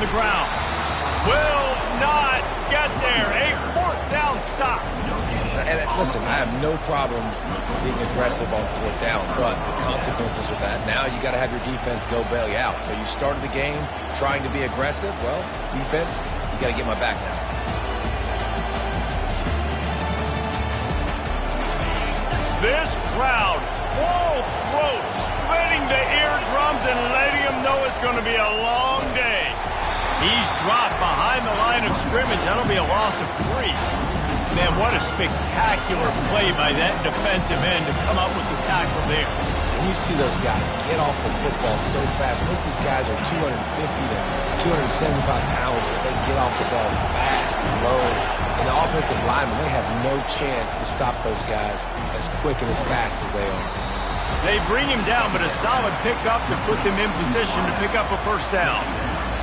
the ground. Will not get there. A fourth down stop. And listen, I have no problem being aggressive on fourth down, but the consequences of that, now you got to have your defense go bail you out. So you started the game trying to be aggressive. Well, defense, you got to get my back now. This crowd, full throat, splitting the eardrums and letting them know it's going to be a long day. He's dropped behind the line of scrimmage. That'll be a loss of 3. Man, what a spectacular play by that defensive end to come up with the tackle there. And you see those guys get off the football so fast. Most of these guys are 250 to 275 pounds, but they get off the ball fast and low. And the offensive linemen, they have no chance to stop those guys as quick and as fast as they are. They bring him down, but a solid pickup to put them in position to pick up a first down.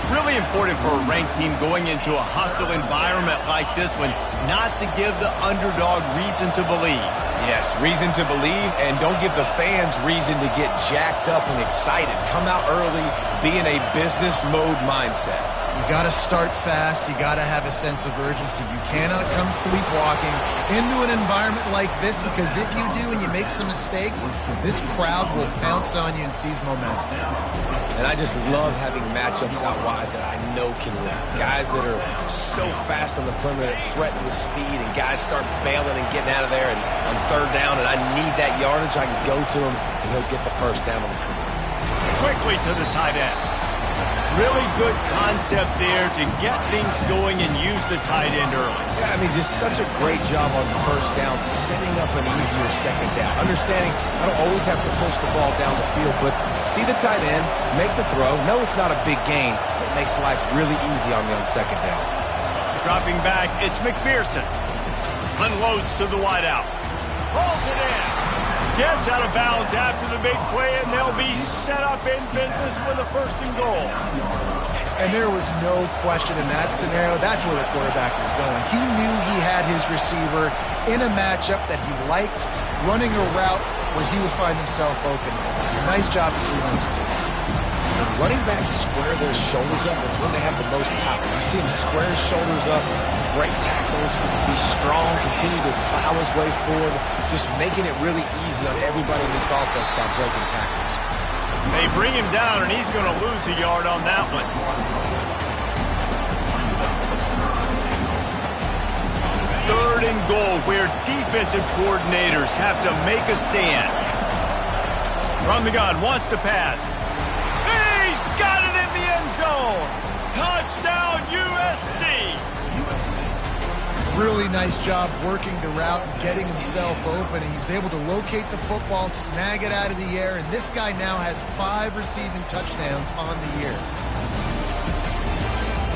Really important for a ranked team going into a hostile environment like this one not to give the underdog reason to believe. Yes, reason to believe, and don't give the fans reason to get jacked up and excited. Come out early, be in a business mode mindset. You got to start fast. You got to have a sense of urgency. You cannot come sleepwalking into an environment like this, because if you do and you make some mistakes, this crowd will pounce on you and seize momentum. And I just love having matchups out wide that I know can win. Guys that are so fast on the perimeter that threaten with speed, and guys start bailing and getting out of there, and on third down, and I need that yardage, I can go to him, and he'll get the first down on the perimeter. Quickly to the tight end. Really good concept there to get things going and use the tight end early. Yeah, I mean, just such a great job on first down, setting up an easier second down. Understanding I don't always have to push the ball down the field, but see the tight end, make the throw. No, it's not a big gain, but it makes life really easy on me on second down. Dropping back, it's McPherson. Unloads to the wideout. Rolls it in. Gets out of bounds after the big play, and they'll be set up in business with a first and goal. And there was no question in that scenario. That's where the quarterback was going. He knew he had his receiver in a matchup that he liked, running a route where he would find himself open. Nice job between those two. When running backs square their shoulders up, that's when they have the most power. You see him square his shoulders up, break tackles, be strong, continue to plow his way forward, just making it really easy on everybody in this offense by breaking tackles. They bring him down, and he's going to lose a yard on that one. Third and goal, where defensive coordinators have to make a stand. From the gun, wants to pass. He's got it in the end zone. Touchdown, USC. Really nice job working the route and getting himself open. He was able to locate the football, snag it out of the air, and this guy now has 5 receiving touchdowns on the year.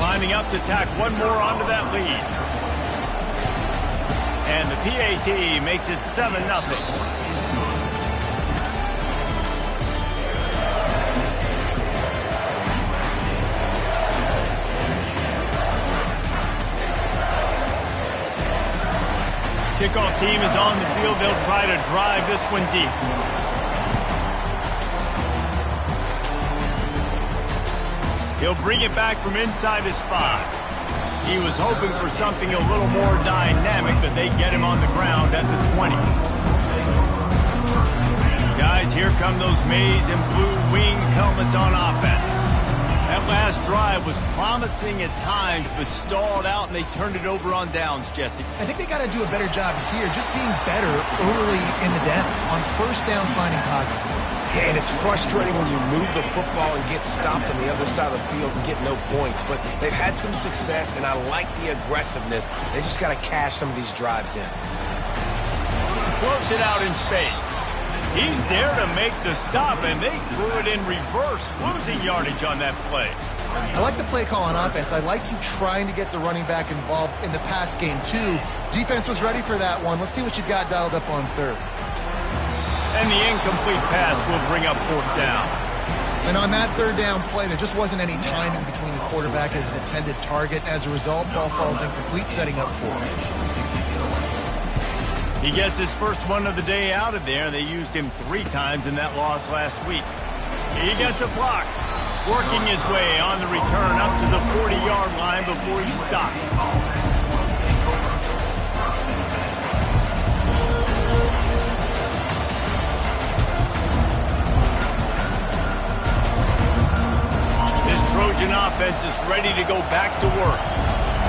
Lining up to tack one more onto that lead. And the PAT makes it 7-0. Kickoff team is on the field. They'll try to drive this one deep. He'll bring it back from inside his 5. He was hoping for something a little more dynamic, but they get him on the ground at the 20. Guys, here come those maize and blue wing helmets on offense. That last drive was promising at times, but stalled out, and they turned it over on downs, Jesse. I think they got to do a better job here, just being better early in the downs, on first down finding positive. Yeah, and it's frustrating when you move the football and get stopped on the other side of the field and get no points, but they've had some success, and I like the aggressiveness. They just got to cash some of these drives in. Floats it out in space. He's there to make the stop, and they threw it in reverse, losing yardage on that play. I like the play call on offense. I like you trying to get the running back involved in the pass game, too. Defense was ready for that one. Let's see what you got dialed up on third. And the incomplete pass will bring up fourth down. And on that third down play, there just wasn't any timing between the quarterback as an intended target. As a result, ball falls incomplete, setting up fourth. He gets his first one of the day out of there. They used him 3 times in that loss last week. He gets a block. Working his way on the return up to the 40-yard line before he stopped. This Trojan offense is ready to go back to work.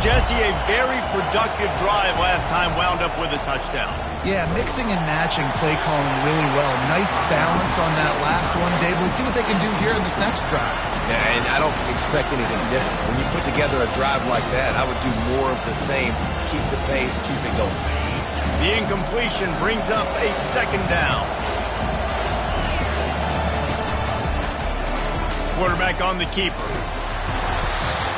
Jesse, a very productive drive last time wound up with a touchdown. Yeah, mixing and matching play calling really well. Nice balance on that last one, Dave. Let's see what they can do here in this next drive. Yeah, and I don't expect anything different. When you put together a drive like that, I would do more of the same. Keep the pace, keep it going. The incompletion brings up a second down. Quarterback on the keeper.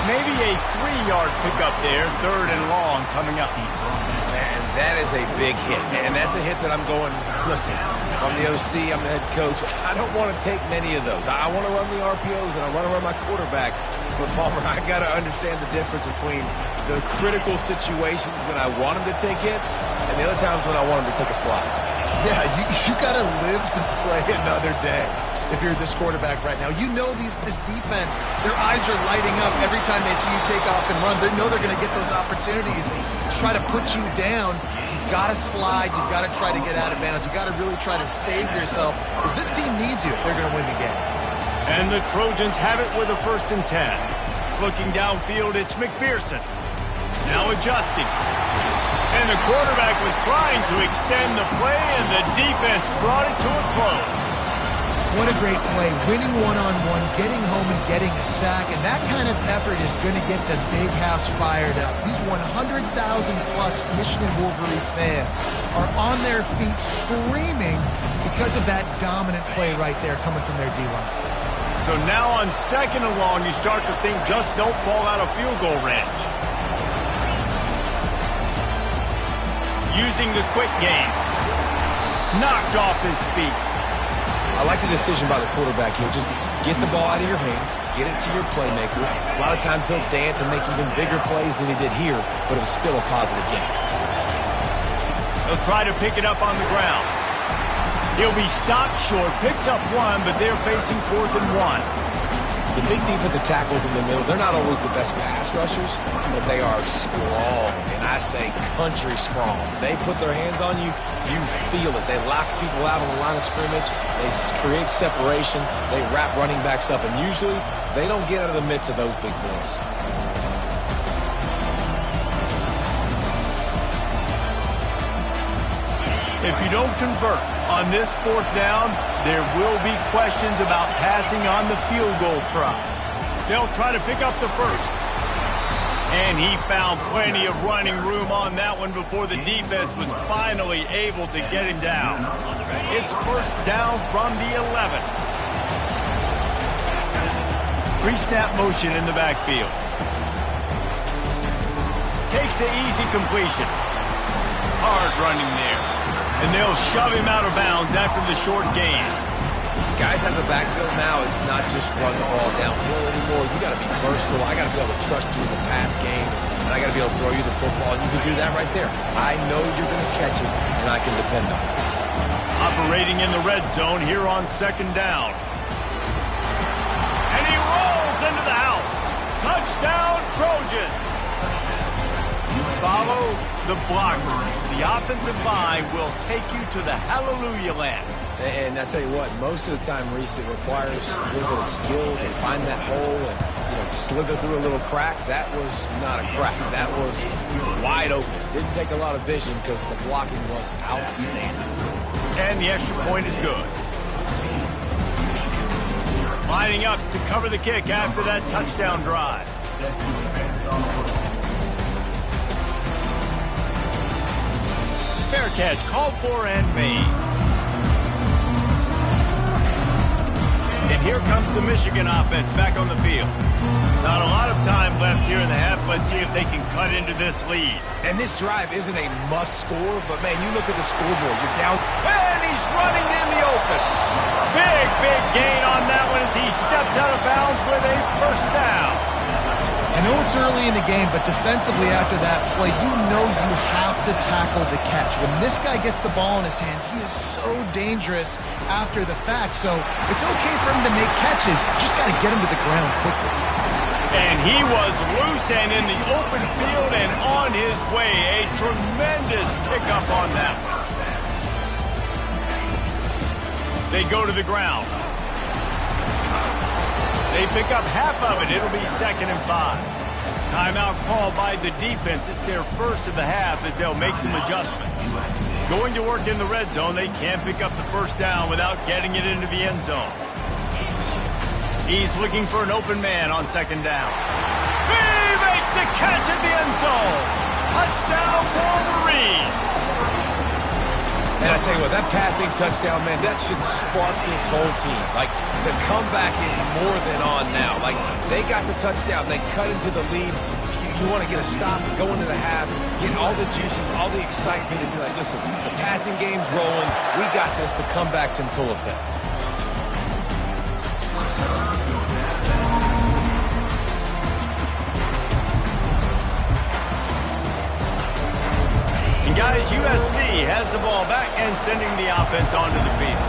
Maybe a 3-yard pickup there, third and long coming up. Man, that is a big hit. And that's a hit that I'm going, listen, I'm the OC, I'm the head coach. I don't want to take many of those. I want to run the RPOs and I want to run my quarterback. But, Palmer, I got to understand the difference between the critical situations when I want him to take hits and the other times when I want him to take a slide. Yeah, you got to live to play another day. If you're this quarterback right now, you know this defense, their eyes are lighting up every time they see you take off and run. They know they're going to get those opportunities and try to put you down. You've got to slide. You've got to try to get out of bounds. You've got to really try to save yourself because this team needs you if they're going to win the game. And the Trojans have it with a 1st and 10. Looking downfield, it's McPherson. Now adjusting. And the quarterback was trying to extend the play, and the defense brought it to a close. What a great play, winning one-on-one, getting home and getting a sack, and that kind of effort is going to get the big house fired up. These 100,000-plus Michigan Wolverine fans are on their feet screaming because of that dominant play right there coming from their D-line. So now on 2nd and long, you start to think just don't fall out of field goal range. Using the quick game. Knocked off his feet. I like the decision by the quarterback here. Just get the ball out of your hands, get it to your playmaker. A lot of times he'll dance and make even bigger plays than he did here, but it was still a positive game. He'll try to pick it up on the ground. He'll be stopped short, picks up one, but they're facing 4th and 1. The big defensive tackles in the middle, they're not always the best pass rushers, but they are strong, and I say country strong. They put their hands on you, you feel it. They lock people out on the line of scrimmage. They create separation. They wrap running backs up, and usually they don't get out of the midst of those big boys. If you don't convert on this 4th down, there will be questions about passing on the field goal try. They'll try to pick up the 1st. And he found plenty of running room on that one before the defense was finally able to get him down. It's 1st down from the 11. Pre-snap motion in the backfield. Takes the easy completion. Hard running there. And they'll shove him out of bounds after the short gain. Guys have the backfield now. It's not just run the ball downhill anymore. You got to be versatile. I got to be able to trust you in the pass game, and I got to be able to throw you the football, and you can do that right there. I know you're going to catch it, and I can depend on it. Operating in the red zone here on 2nd down. And he rolls into the house. Touchdown, Trojans. Follow the blocker. The offensive line will take you to the hallelujah land. And I tell you what, most of the time, Reese, it requires a little bit of skill to find that hole and slither through a little crack. That was not a crack. That was wide open. Didn't take a lot of vision because the blocking was outstanding. And the extra point is good. Lining up to cover the kick after that touchdown drive. Fair catch, called for and made. And here comes the Michigan offense back on the field. Not a lot of time left here in the half. Let's see if they can cut into this lead. And this drive isn't a must score, but man, you look at the scoreboard, you're down. And he's running in the open. Big gain on that one as he steps out of bounds with a 1st down. I know it's early in the game, but defensively after that play, you know you have to tackle the catch. When this guy gets the ball in his hands, he is so dangerous after the fact. So it's okay for him to make catches. Just got to get him to the ground quickly. And he was loose and in the open field and on his way. A tremendous pickup on that one. They go to the ground. They pick up half of it. It'll be 2nd and 5. Timeout called by the defense. It's their first of the half as they'll make some adjustments. Going to work in the red zone. They can't pick up the first down without getting it into the end zone. He's looking for an open man on 2nd down. He makes a catch at the end zone. Touchdown, Wolverine. And I tell you what, that passing touchdown, man, that should spark this whole team. Like, the comeback is more than on now. Like, they got the touchdown. They cut into the lead. You want to get a stop and go into the half, get all the juices, all the excitement, and be like, listen, the passing game's rolling. We got this. The comeback's in full effect. Guys, USC has the ball back and sending the offense onto the field.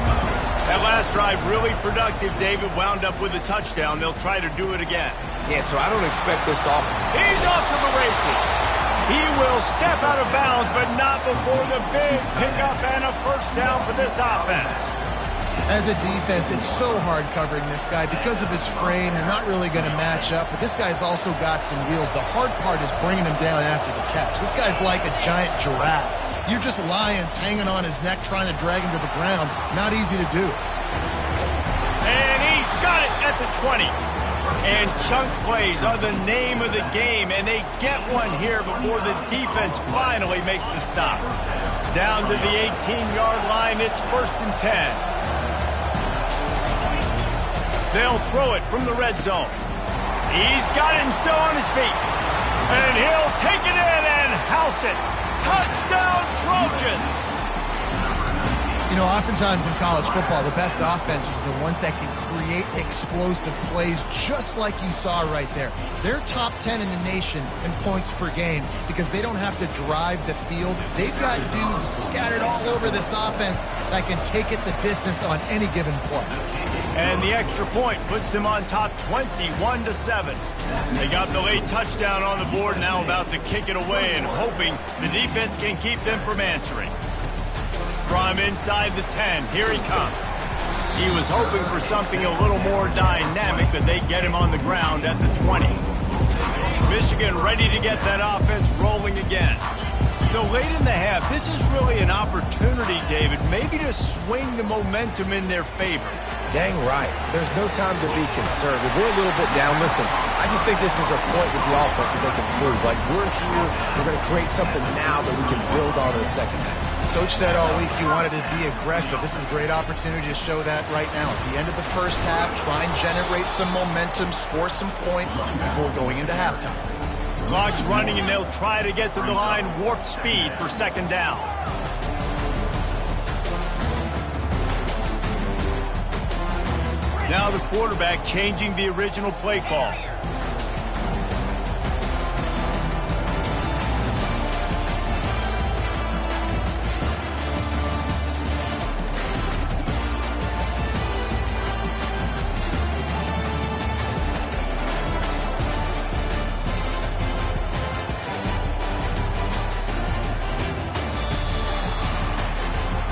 That last drive really productive. David wound up with a touchdown. They'll try to do it again. Yeah, so I don't expect this off. He's off to the races. He will step out of bounds, but not before the big pickup and a first down for this offense. As a defense, it's so hard covering this guy. Because of his frame, you're not really going to match up. But this guy's also got some wheels. The hard part is bringing him down after the catch. This guy's like a giant giraffe. You're just lions hanging on his neck trying to drag him to the ground. Not easy to do. And he's got it at the 20. And chunk plays are the name of the game. And they get one here before the defense finally makes the stop. Down to the 18-yard line, it's 1st and 10. They'll throw it from the red zone. He's got it and still on his feet. And he'll take it in and house it. Touchdown, Trojans! You know, oftentimes in college football, the best offenses are the ones that can create explosive plays just like you saw right there. They're top 10 in the nation in points per game because they don't have to drive the field. They've got dudes scattered all over this offense that can take it the distance on any given play. And the extra point puts them on top 21-7. They got the late touchdown on the board, now about to kick it away and hoping the defense can keep them from answering. From inside the 10, here he comes. He was hoping for something a little more dynamic, but they get him on the ground at the 20. Michigan ready to get that offense rolling again. So late in the half, this is really an opportunity, David, maybe to swing the momentum in their favor. Dang right. There's no time to be conservative. We're a little bit down. Listen, I just think this is a point with the offense that they can prove. Like, we're here. We're going to create something now that we can build on in the second half. Coach said all week he wanted to be aggressive. This is a great opportunity to show that right now. At the end of the first half, try and generate some momentum, score some points before going into halftime. Clock's running, and they'll try to get to the line warp speed for 2nd down. Now the quarterback changing the original play call.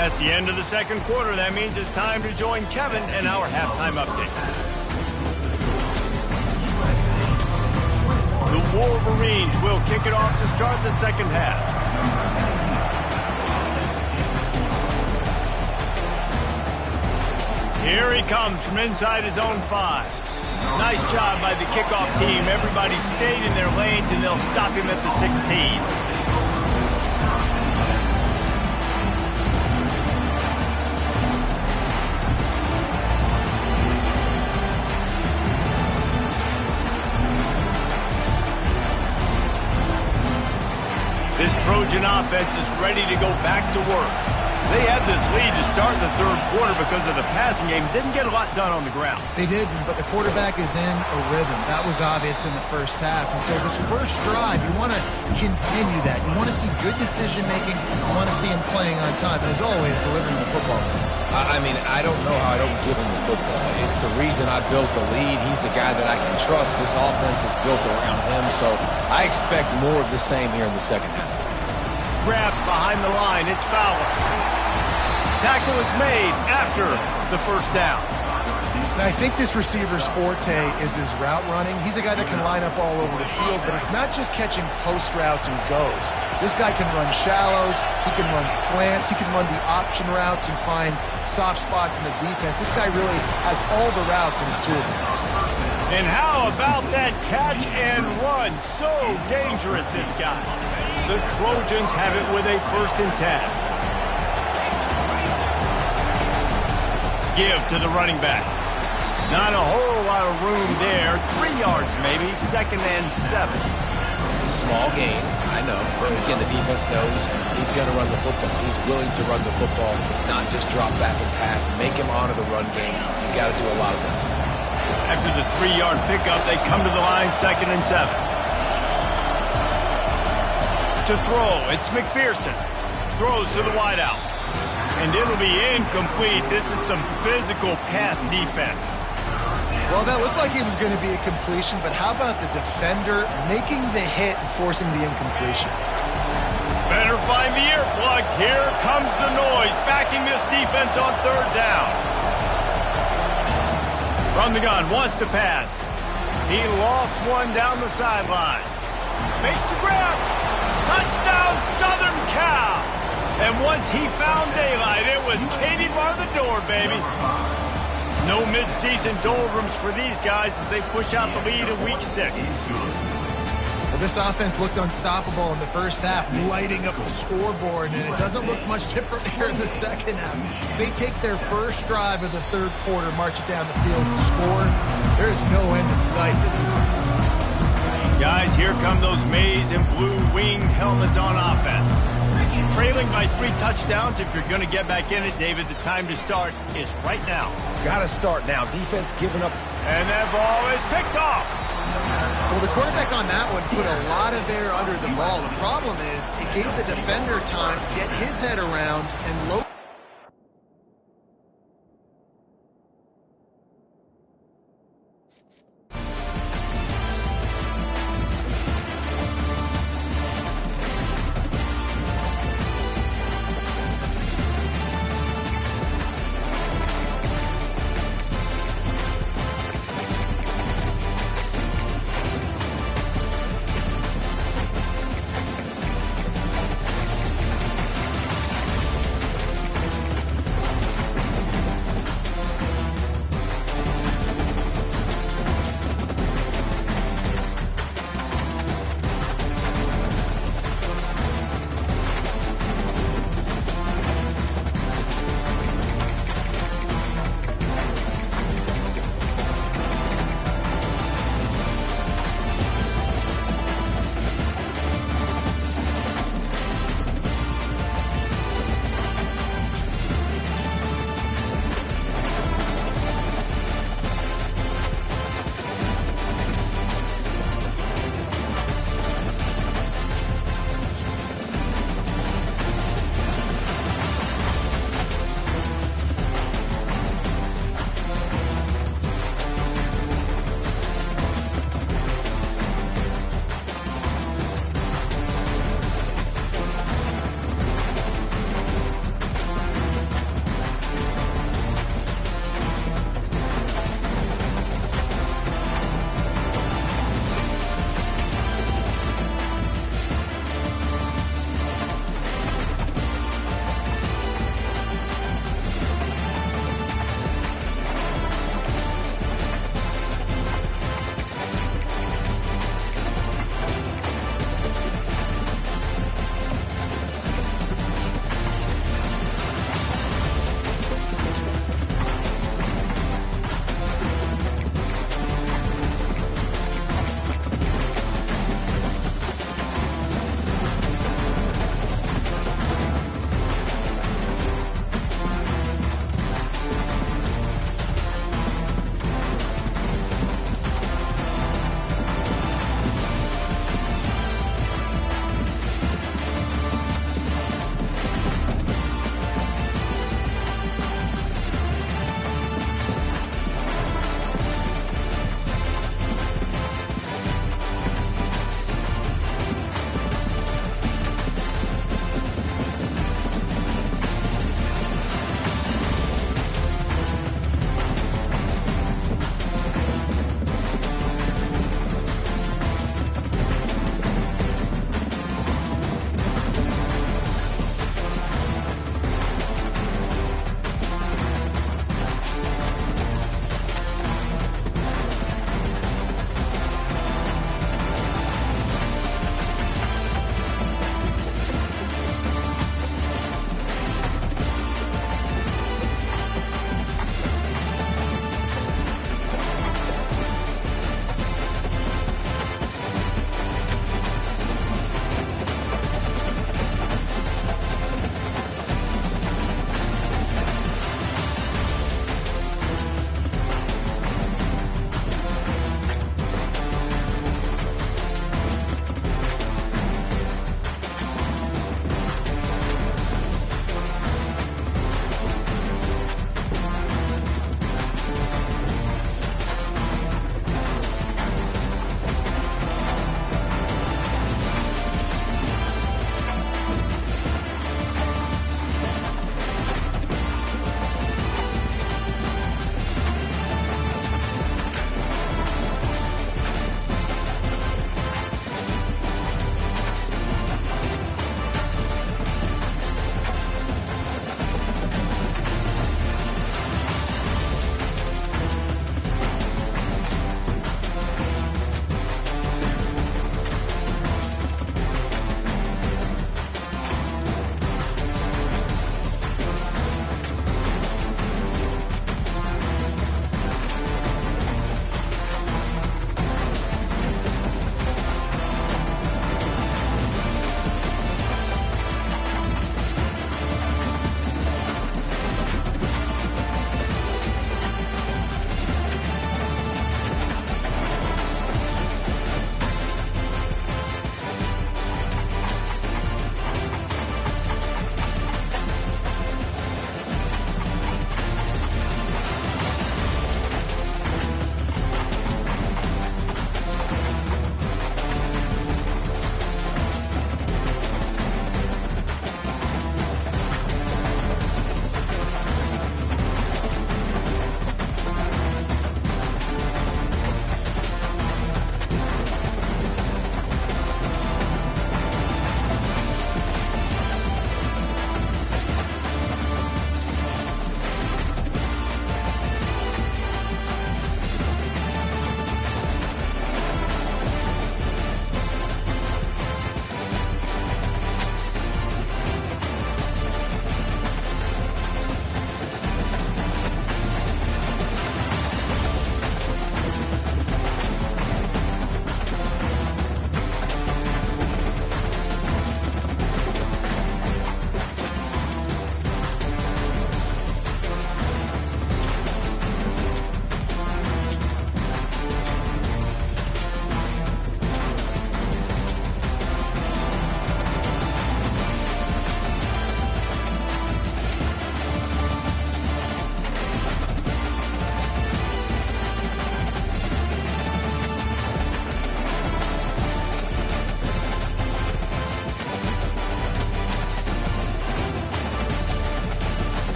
That's the end of the second quarter. That means it's time to join Kevin in our halftime update. The Wolverines will kick it off to start the second half. Here he comes from inside his own 5. Nice job by the kickoff team. Everybody stayed in their lanes, and they'll stop him at the 16. This Trojan offense is ready to go back to work. They had this lead to start the third quarter because of the passing game. Didn't get a lot done on the ground. They didn't, but the quarterback is in a rhythm. That was obvious in the first half. And so this first drive, you want to continue that. You want to see good decision-making. You want to see him playing on time. And as always, delivering the football. I mean, I don't know how I don't give him the football. It's the reason I built the lead. He's the guy that I can trust. This offense is built around him. So I expect more of the same here in the second half. Grabbed behind the line. It's Fowler. Tackle is made after the first down. And I think this receiver's forte is his route running. He's a guy that can line up all over the field, but it's not just catching post routes and goes. This guy can run shallows, he can run slants, he can run the option routes and find soft spots in the defense. This guy really has all the routes in his toolbox. And how about that catch and run? So dangerous, this guy. The Trojans have it with a 1st and 10. Give to the running back. Not a whole lot of room there. 3 yards maybe. 2nd and 7. Small gain, I know. But again, the defense knows he's going to run the football. He's willing to run the football, not just drop back and pass. Make him honor the run game. You got to do a lot of this. After the 3-yard pickup, they come to the line, 2nd and 7. To throw, it's McPherson. Throws to the wideout. And it'll be incomplete. This is some physical pass defense. Well, that looked like it was going to be a completion, but how about the defender making the hit and forcing the incompletion? Better find the earplugs. Here comes the noise, backing this defense on 3rd down. From the gun, wants to pass. He lost one down the sideline. Makes the grab. Touchdown, Southern Cal. And once he found daylight, it was Katie bar the door, baby. No midseason doldrums for these guys as they push out the lead in week 6. Well, this offense looked unstoppable in the first half, lighting up the scoreboard, and it doesn't look much different here in the second half. They take their first drive of the third quarter, march it down the field, and score. There's no end in sight for these guys. Guys, here come those maize and blue winged helmets on offense. Trailing by 3 touchdowns. If you're going to get back in it, David, the time to start is right now. Got to start now. Defense giving up. And that ball is picked off. Well, the quarterback on that one put a lot of air under the ball. The problem is it gave the defender time to get his head around and load